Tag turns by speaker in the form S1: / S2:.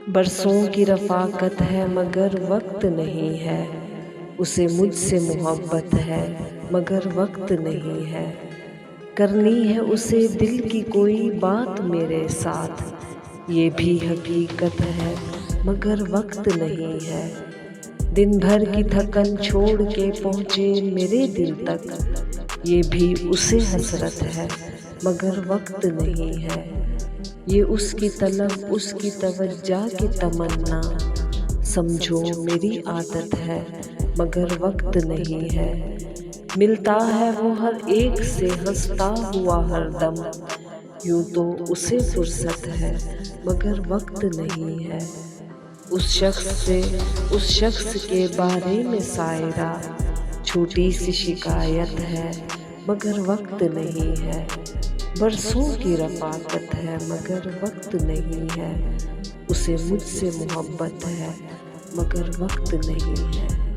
S1: बरसों की रफ़ाकत है मगर वक्त नहीं है, उसे मुझसे मोहब्बत है मगर वक्त नहीं है। करनी है उसे दिल की कोई बात मेरे साथ, ये भी हकीकत है मगर वक्त नहीं है। दिन भर की थकन छोड़ के पहुँचे मेरे दिल तक, ये भी उसे हसरत है मगर वक्त नहीं है। ये उसकी तलब उसकी तवज्जा की तमन्ना, समझो मेरी आदत है मगर वक्त नहीं है। मिलता है वो हर एक से हंसता हुआ हरदम, यूं तो उसे फुर्सत है मगर वक्त नहीं है। उस शख्स के बारे में सायरा, छोटी सी शिकायत है मगर वक्त नहीं है। बरसों की रफ़ाकत है मगर वक्त नहीं है, उसे मुझसे मोहब्बत है मगर वक्त नहीं है।